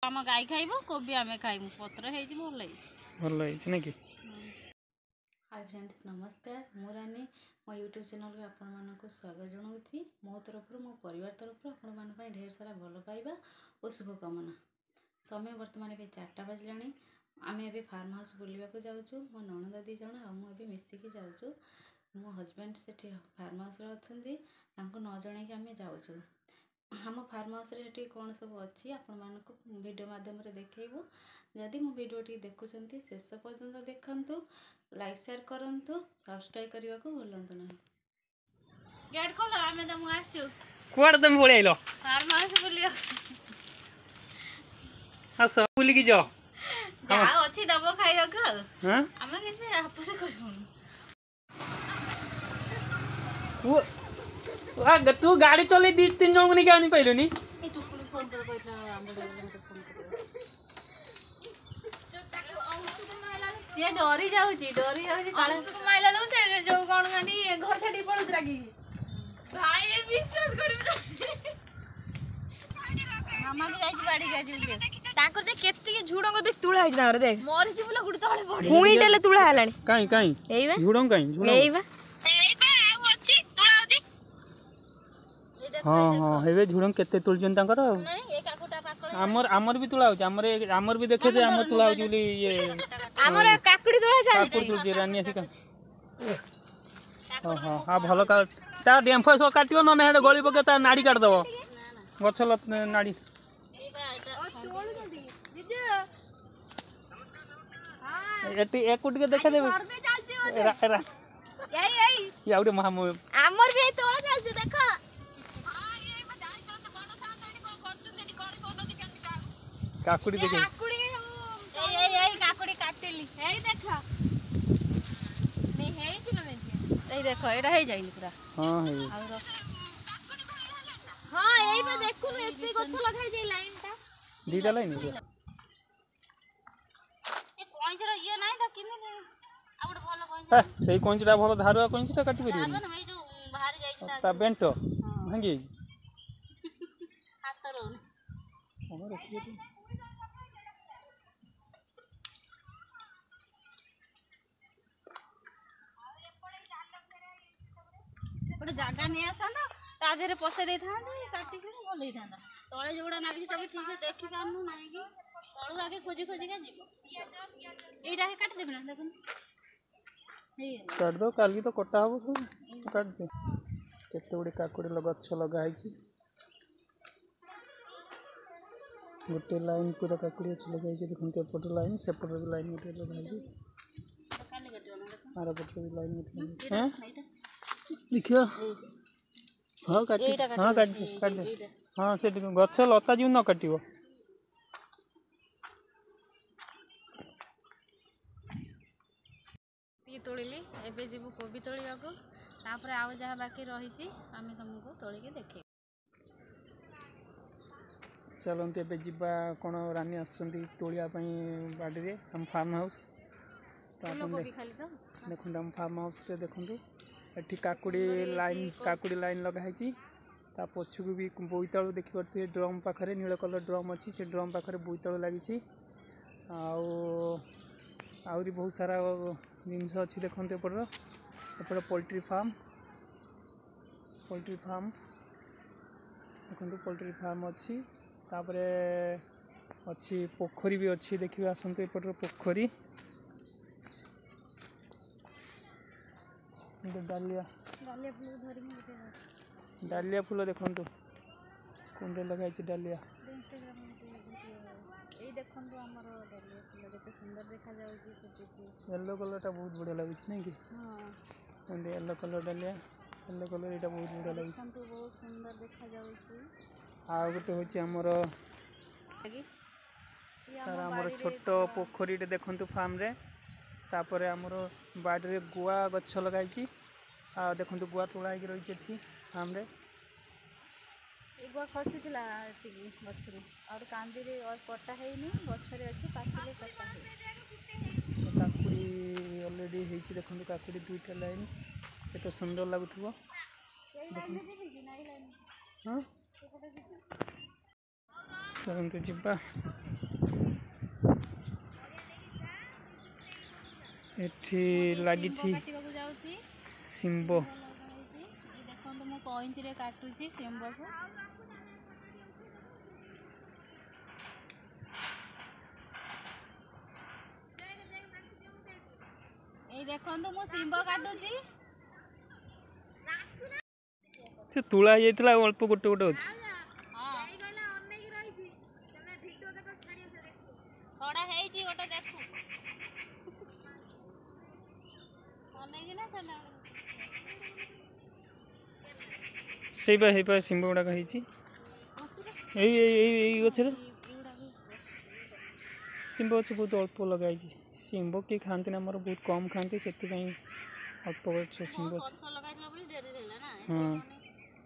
आम गाई खाइब कोबी आम खाइबू पत्र भल ना कि हाय फ्रेंड्स नमस्कार मु रानी मो यूट्यूब चैनल को आपण मानक स्वागत जनाऊँगी मो तरफ मो परिवार तरफ आपण मान ढेर सारा भल पाइबा और शुभकामना। समय वर्तमान ए 4टा बजलानी आम ए फार्म हाउस बुलवाक जाऊँ मो नणंद दी जन आम मिसिकी जाऊँ मो हजबैंड से फार्म हाउस अच्छा न जन आम जाऊँ आम फार्म हाउस रे कौन सब अच्छी आपण मानक वीडियो माध्यम देखू जदि मो वीडियो देखुंत शेष पर्यंत देखु लाइक शेयर करंतु सब्सक्राइब करने को भूलंतु नहीं। गेट खोलो आमे तुम आसु कुआड़ तुम पळे आइलो फार्म हाउस बुलियो हस बुली की जाओ जा अछि दबो खाइयो को हां आमे कैसे आपस करबो वो तू गाड़ी चले 2-3 जन को नहीं आनी पाइलोनी ए टुकुल फोन कर कहला हम मते फोन कर से डरी जाउची काले सुक माइला लो से जो कोन गानी घर छाडी पड़ुत रागी भाई ए विश्वास करबे मामा भी जाइची बाड़ी गाजी ताकर दे केते झुडंग देख तुळा हिज नारे देख मोर जी बोला गुड तळे पड़ी हुईटेले तुळा हलानी काई एइबा झुडंग एइबा आ अछि तुळा होदी हां हेबे झुडंग केते तुलजन तांकर नहीं एक काकुटा पाकळ आमर भी तुला होची आमर भी देखे दे आमर तुला होची बोली ये हमर काकड़ी तुळा चालछि काकुड़ तुलजी रानी आसी का हां हां भलो का ता डेम्फो सो काटियो न हेड गली पके ता नाड़ी काट दबो गछ लत नाड़ी एटी एकुट के देखे देबे सर्वे चालछि ओते एई या उडे महा हमर भी तोळा चालछि देखो काकुड़ी देखे काकुड़ी ए काकुड़ी काटली एई देखो मैं हेई छु में ए देखो एटा हे जाइनी पूरा हां हे हां एई पे देखु एते गछ लगाई दे लाइन ता दीटा लाइन ए कोइंचरा ये नाही त किमे आउड भलो कोइंचरा सेई कोंचटा भलो धारुआ कोंचटा काटी परियो आबन भाई जो बाहर जाइची ता बेंटो भांगी हाथ रो हमर रखिए गोटे जगह नहीं आसना ता देहरे पसे दे थांदे काटी के बोलै थांदा तळे जोड़ा नागी तबे ठीक से देखि पानु नाही कि तळु आगे खोजी के जीवो एटा हे काट देबना देखन हे काट दो काली तो कटा हो सब काट दे केते गुडी काकुडी गछ लगा आइछि गोटे लाइन पूरा काकुडी अछि लगा आइछि देखन ते पट लाइन से पट लाइन गोटे लगा आइछि काले गटो ना आरा पट लाइन गोटे हैं देखियो हां काट दे हां से गछ लता जीव न काटिबो तोड़िली एबे जीवु कोबी तोड़िया को तापर आउ जहा बाकी रही छी आमे तुमको तोड़ी के देखे चलते एबे जिबा कोन रानी आसंती तोड़िया पई बाडी रे हम फार्म हाउस तो अपन देखुं हम फार्म हाउस रे देखंतु एठी काकुड़ी लाइन लगा है ता पछकु भी बोईतालु देखि परते ड्रम पाखरे नील कलर ड्रम अछि से ड्रम पाखरे बोईतालु लागि छी आउरी बहुत सारा जिनस अच्छी देखते एपट पोल्ट्री फार्म देखते पोल्ट्री फार्म अच्छी तापरे अच्छी पोखरी भी अच्छी देखिए आसतु एपटर पोखरी डालिया फूल देखु कुंडे लगाई डालिया देखंतु हमर डालिया फूल केते सुंदर देखा जाउची फुटिची येलो कलर ता बहुत बढ़िया लागै छै नै कि हां एंड येलो कलर डालिया येलो कलर एटा बहुत बढ़िया लागै छै देखंतु बहुत सुंदर देखा जाउची आ गोटे होची हमर तार हमर छोटो पोखरीटे देखंतु फार्म रे तापरे हमर बाडी रे गुआ गछ लगाई छी आ देखंतु गुआ तोड़ाई के रही छै फार्म रे एगुआ खसी थिला एतिकी गछरु और कांदी रे और कटा हेइनी गछरे अछि पाचिले कटा हे काकुड़ी ऑलरेडी हेछि देखंतु काकुड़ी दुईटा लाइन केते सुंदर लागुथबो एई लाइन जे कि नाही लाइन हां चलते जिबा एठी लगी सिंबो देखो मु कइंची रे काटुची सिंबो को ए देखो मु सिंबो काटुची से तुला जाइतला अल्प गोटे गोटे अछि थोड़ा है जी गोटे देखो अनै जी ना चला सेई पा सिंबो गुडा कहिछि एई गछरे सिंबो गछ बहुत अल्प लगाई सिंबो के खाती ना मोर बहुत कम खाती से अल्प गछ सिंबो हाँ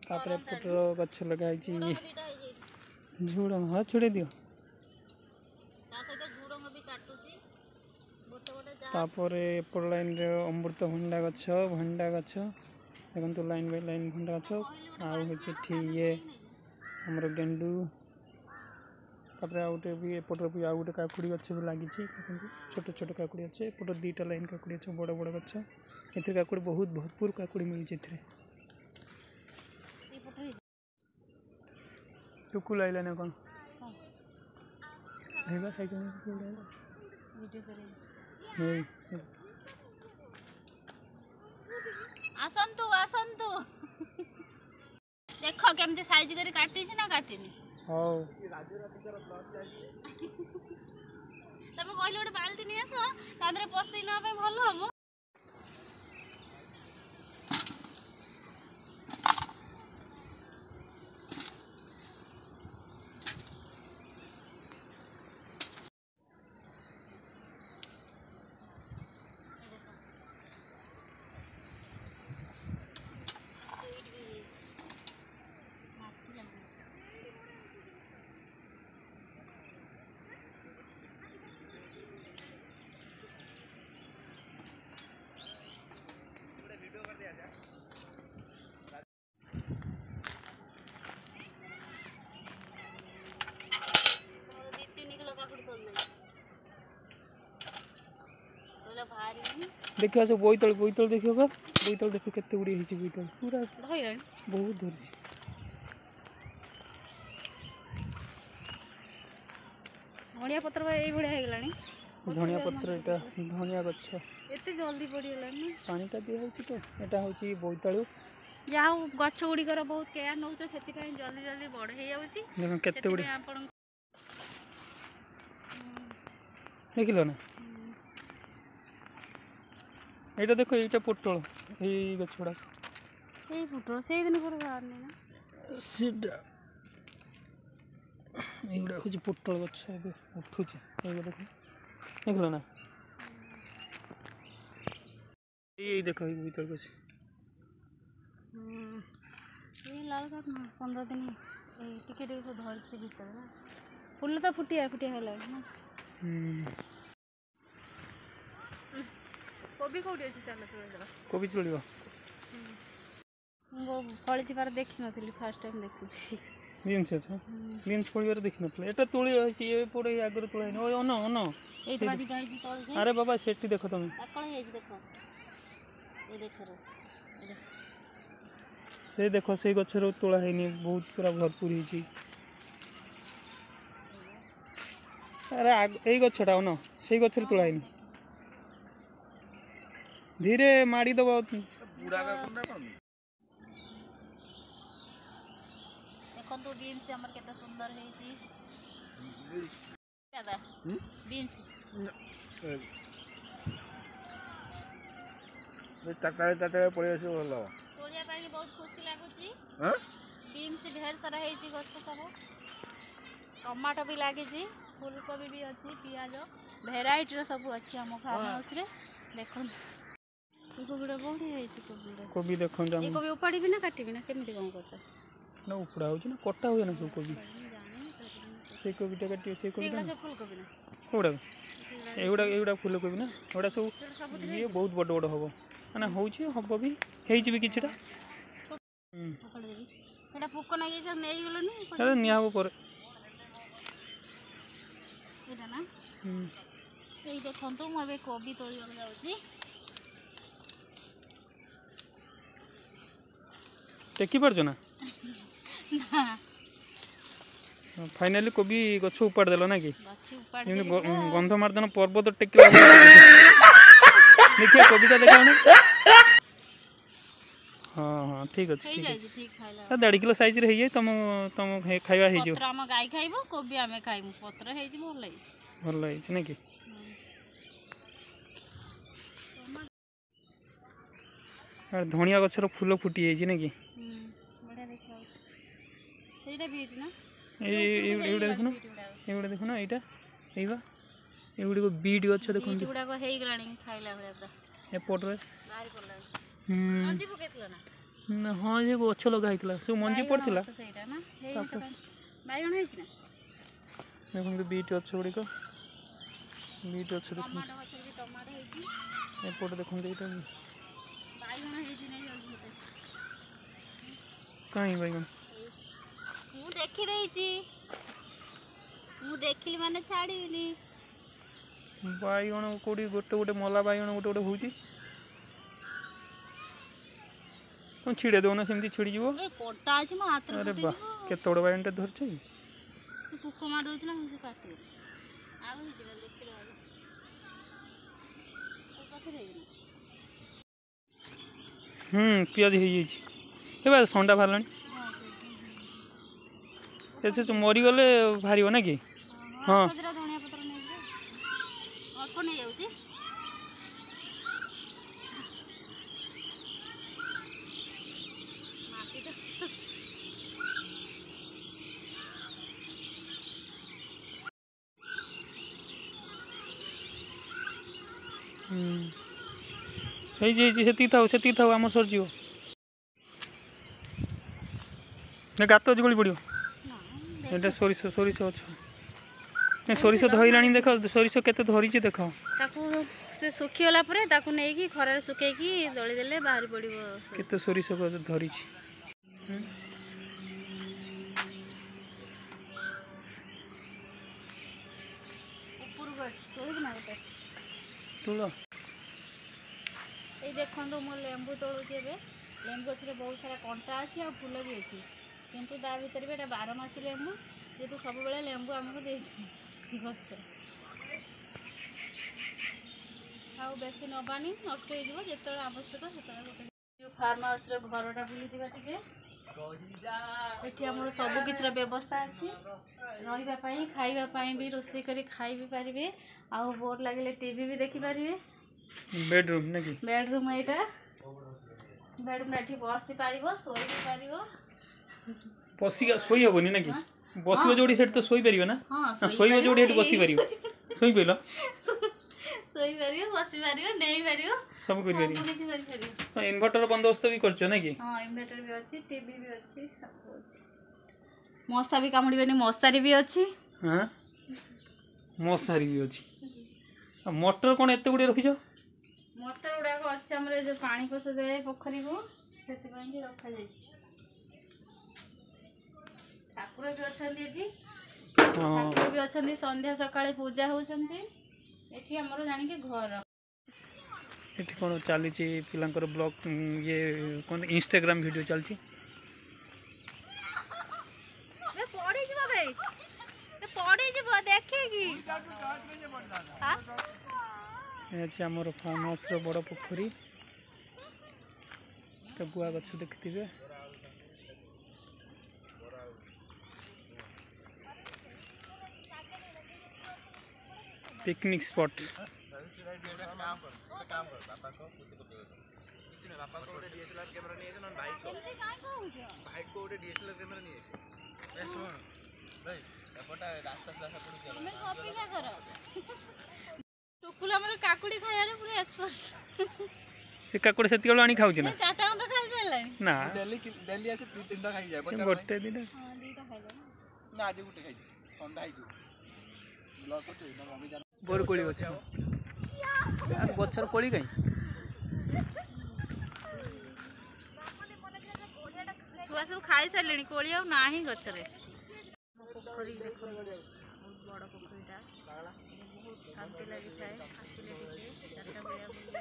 तापर पुटर गछ लगाई झुड़ंग हाँ छुड़े दियो तापर एपट लाइन रे अमृतभंडा गछ भंडा गछ देखो लाइन बाय लाइन भंडा गछ आउ ये हमर गेंडू तापर आउटे भी एपट भी आउ गोटे काकुड़ी गछ भी लगी छोट छोट काकुड़ी अच्छे एपट दुईटा लाइन काकुड़ी अच्छे बड़ बड़ गछ ए काकुड़ी बहुत भरपूर काकुड़ी मिली टुकु लाइला ना कौन आसंतु आसंतु देखो केमती साइज करी काटी ना काटिनी हां तब कहली गोटे बाल्टी नहीं आस तादरे पसई ना भल हम देखिए सब बोईतल बोईतल देखियो बा बोईतल देखो केते गुडी हिची बोईतल पूरा धइलानी बहुत धरछि धनिया पत्र ए भड़िया हे गेलानी धनिया पत्र एटा धनिया गछ एते जल्दी पड़ी गेलानी पानीटा दिया होछि तो एटा होछि बोईतल जाऊ गछ गुडी कर बहुत केयर नउछ सेति पय जल्दी जल्दी बड़ हे जाउछि देखो केते गुडी आपन देखिलो ना एटा देखो एटा पोटल ए गछड़ा ए पोटल से दिन पर बाहर नै ना सीधा एगुड़ा हूँ पोटल गछ उठुचे देखो देखल ना ये देखो भीतर गछ ये लाल काट ना 15 दिन ए टिके टिके धर के भीतर ना फूल तो फुटिया फुटिया होला ना कोबी कोडी अछि चला तो कोबी चलियो वो फळी बार देखि नथिली फर्स्ट टाइम देखुछि बीन्स अच्छा बीन्स पड़िबार देखि नथले एटा तोळी होइछि ए पड़े आगर तोळा न ओ न ए बादी गाइजी तोल अरे बाबा सेठी देखो तुम अकळ हेज देखो ए देखो रे से देखो से गछरो तोळा हैनी बहुत पूरा भरपूर हिछि अरे ए गछटा न से गछर तोळा हैनी धीरे माड़ी दबो बुढ़ा का कोन कोन देखो तो बीन्स हमर केते सुंदर है जी दादा बीन्स ए तकाळे पळे आसे भलो तोड़िया पाई बहुत खुशी लागुची हां बीन्स ढेर सारा है जी गछ सारा टमाटो भी लागे जी फूलकोबी भी अछि पियाज वेराइटी रो सब अछि हम फार्म हाउस रे देखो कोबी देखो ये कोबी उपाड़ी भी ना काटी भी ना केमिति कोन करता ना उपड़ा हो ना कटा हो ना सब कोबी से कोबी टा काटी से कोबी से फूल कोबी ना कोडा एगुड़ा फूल कोबी ना ओडा सब ये बहुत बड़ बड़ होबो माने होउची हबो भी हेइची भी किछटा एटा पोको ना गेसा नै गेलो नि अरे निया हो पर ଏଇଟା ନା ଏଇ ଦେଖନ୍ତୁ ମୁଁ ଏବେ କୋବି ତୋଳିବାକୁ ଯାଉଛି। टेकी पार्छ ना फाइनाली कोबी गछ उपाड़ देल ना कि गंध मारदेन पर्वत टेक देखिए कोबीटा देखा हाँ हाँ ठीक अच्छे ठीक है 1.5 किलो साइज रे है तुम तुम खाइबा है पत्र हम गाय खाइबो कोबी आमे खाइबो पत्र है जी भल है ना कि धनिया गछर फूल फुटी है ना कि ସେଇଟା ବିଟ୍ ନା ଏଇଟା ଦେଖୁନ ଏଇଗୁଡ଼ା ଦେଖୁନ ଏଇଟା ଏଇବା ଏଗୁଡ଼ିକ ବିଟ୍ ଗଛ ଦେଖନ୍ତୁ ଏଗୁଡ଼ାକ ହେଇଗଲାଣି ଖାଇଲା ଭଳିଆ ପୁରା ଏପଟରେ ବାହାରି ପଡ଼ିଲାଣି ମଞ୍ଜି ପକେଇଥିଲ ନା ହଁ ଯେ ଗଛ ଲଗା ହେଇଥିଲା ସବୁ ମଞ୍ଜି ପଡ଼ିଥିଲା ସେଇଟା ନା ବାଇଗଣ ହେଇଛି ନା ଦେଖନ୍ତୁ ବିଟ୍ ଗଛ ଗୁଡ଼ିକ ବିଟ୍ ଗଛ ଦେଖନ୍ତୁ ଟମାଟୋ ଗଛରେ ବି ଟମାଟୋ ହେଇଛି ଏପଟେ ଦେଖନ୍ତୁ ଏଇଟା ବାଇଗଣ ହେଇଛି ନାଇଁ କାହିଁ ବାଇଗଣ ମୁଁ ଦେଖିଦେଇଛି ମୁଁ ଦେଖିଲି ମାନେ ଛାଡ଼ିବିନି ବାଇଗଣ କୋଉଠି ଗୋଟେ ଗୋଟେ ମଲା ବାଇଗଣ ଗୋଟେ ଗୋଟେ ହଉଛି तुम छिड़े दो ना सेमती छिड़ी जीवो ए कोटा अछि म हाथ रे अरे वाह केते बड़ बाइगण धरछ तू पुको मार दोछ ना मुझे काट दे आ गई जरा देख लो तो कथि रे पियाज हो जाइए हे बा संडा बाहरलानी से मरी गले बाहर ना कि हाँ धनिया पत्र नहीं अल्प नहीं जाऊँ से थाऊ आम सरजी गात गली पड़ो ये सोरिष सोरिष अच्छा सोरिष धरलानी देख सोरिष केते धरी देख से सुखीगला नहीं खरार सुखी दली देले बाहरी पड़ो केते सोरिष धरी तुल ये देखो मो लेंबू तोड़ूची लेंबू गचर बहुत सारा कंटा अच्छी आ फूल भी अच्छी किंतु ता भर भी 12 मासी लेंबू जेहतु सब बेले लेंबू आमको दे गच बेस नबानी नष्ट हो जिते आवश्यक जो फार्म हाउस घरटा बुली आमर सब किसी व्यवस्था अच्छी रही खावाई भी रोसे कर खाई भी पारे आउ बोर लगे टीवी भी देखिपारे बेडरूम ना कि बेडरूम एटा बेडरूम एठी बसी पारिबो सोई भी पारिबो बसी सोई होबनी ना कि बसिबो जोडी सेट तो सोई परिबो ना हां सोईबो जोडी एठी बसी परिबो सोई पइलो सोई परिबो बसी परिबो नहीं परिबो सब करि परिबो किछि करि परिबो तो इन्वर्टर बंदोबस्त भी करछो ना कि हां इन्वर्टर भी अछि टीवी भी अछि सब अछि मशा भी कामुडीबेनी मशारी भी अछि हां मशारी भी अछि मोटर कोन एते गुडी रखिछो मोटर गुड़ा अच्छे आम जो पानी पशा जाए पोखरी को से रखा जाए ठाकुर भी अच्छा ठाकुर भी अच्छा संध्या सका पूजा होती आमर जानिक घर ये कौन चली पिलांकर ब्लॉग ये कौन इंस्टाग्राम वीडियो चलती आमर फार्म हाउस बड़ पोखरी तो गुआ गछ देखते पिकनिक स्पॉट काकुड़ी खाया पूरा एक्सपर्ट से काकुड़ी से आनी खाऊ ना चारटा खाई सारे ना डेली डेली आसे 2-3टा खाई जाय गोटे दिन हां दुईटा खाई ना आज गुटे खाई ठंडा खाई ब्लॉक को ना मम्मी जान बोर कोली गछ गछर कोली काई छुआ सब खाई सारे कोली आ ना ही गछरे पोखरी देखो बहुत बड़ पोखरीटा ଶାନ୍ତି ଲାଗିଥାଏ ଆସିଲେ ଟିକେ 4ଟା ବେଳିଆ ବୁଲିବାକୁ।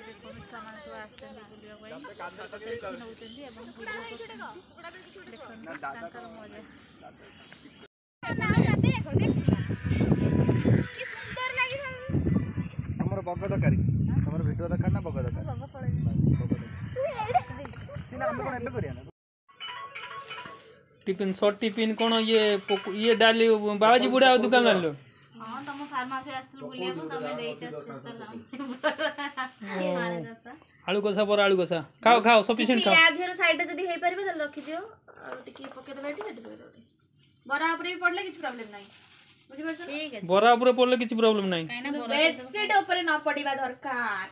ଦେଖନ୍ତୁ ଛୁଆମାନେ ସବୁ ଆସିଛନ୍ତି ବୁଲିବା ପାଇଁ ସେଲ୍ଫି ନେଉଛନ୍ତି ଏବଂ ଭିଡ଼ିଓ କରୁଛନ୍ତି। ଦେଖନ୍ତୁ ତାଙ୍କର ମଜା। ଆମର ବଗ ଦରକାର ତମର ଭିଡ଼ିଓ ଦରକାର ନା ବଗ ଦରକାର? ଆମେ କ'ଣ ଏବେ କରିବା ନା टिफिन शॉर्ट टिफिन कौन ये डाली बाबाजी बुढ़ा दुकान लो हाँ तुम फार्म हाउस आसलु बुलिया को तमे देइछ स्पेशल आलू कसा पर आलू कसा खाओ खाओ सफिशिएंट खाओ या धीरे साइड जदी हेई परबे त रखि दियो और टिके पके देबे एठी हेटी पके देबे बरा ऊपर भी पड़ले किछ प्रॉब्लम नाही बुझि परछ ठीक है बरा ऊपर पड़ले किछ प्रॉब्लम नाही काइना बरा बेडशीट ऊपर न पड़ीबा दरकार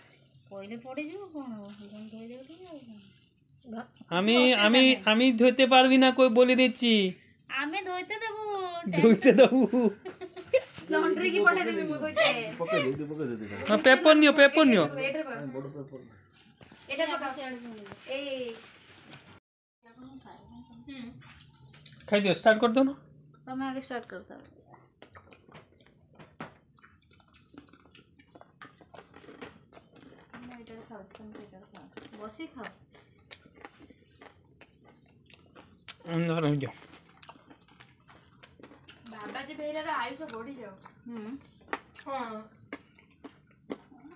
पहिले पड़ी जिवो कोन हो कोन कहि देउठी আমি ধুইতে পারবি না কই বলে দিচ্ছি आमे धोइते देबो ধুইতে দেবো लॉन्ड्री की पठे देबी मु कइते हां पेपर नियो एटर पर एटा पका ए खाई दियो स्टार्ट कर दो ना तुम आगे स्टार्ट करता बसी खाओ अंदर रह जाओ बाबा जी बेहरा आयुष बढ़ी जाओ हां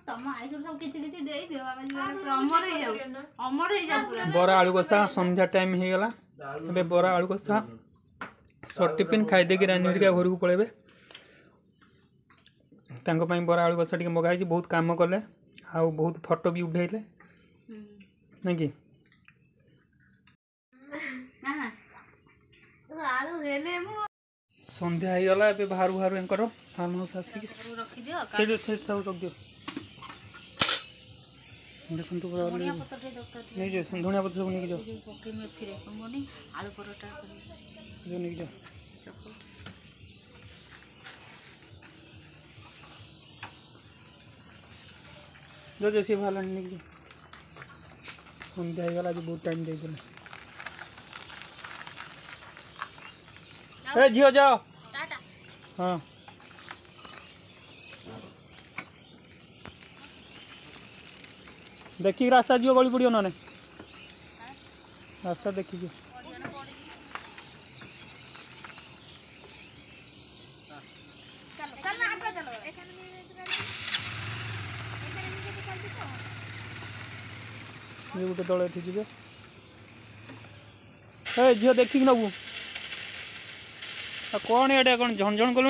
तुम आयुष सब किछि किछि देई दियो आमे अमर हो जाऊ पूरा बरा आलू कसा संध्या टाइम हो गला एबे बरा आलू कसा शॉर्ट टिफिन खाई दे कि रानी हरिका घर को पळेबे तांको पई बरा आलू कसा टिके मगाई छी बहुत काम करले आ बहुत फोटो भी उठेइले नहीं कि ना आलू हेले मु संध्या हो गला एबे बाहर बाहर एंकर फार्म हाउस आसी कि रखि दियो से रख दियो देखो तो पूरा धनिया पत्ता के दरकार नहीं जो धनिया पत्ता सब नहीं जो पके मेथी रे कोनी आलू परोटा करी जो नहीं जो चकोट जो जैसे भाला नहीं जो संध्या हो गला जो बहुत टाइम दे देले ए जियो जाओ टाटा हाँ देखिए रास्ता जियो गली पड़ियो ना रास्ता देखिए चल ना आगे चलो एखाने ये गोटे दल एठी जिबे ए जियो देखिक नबू कौन एटा कौन झणझण कलु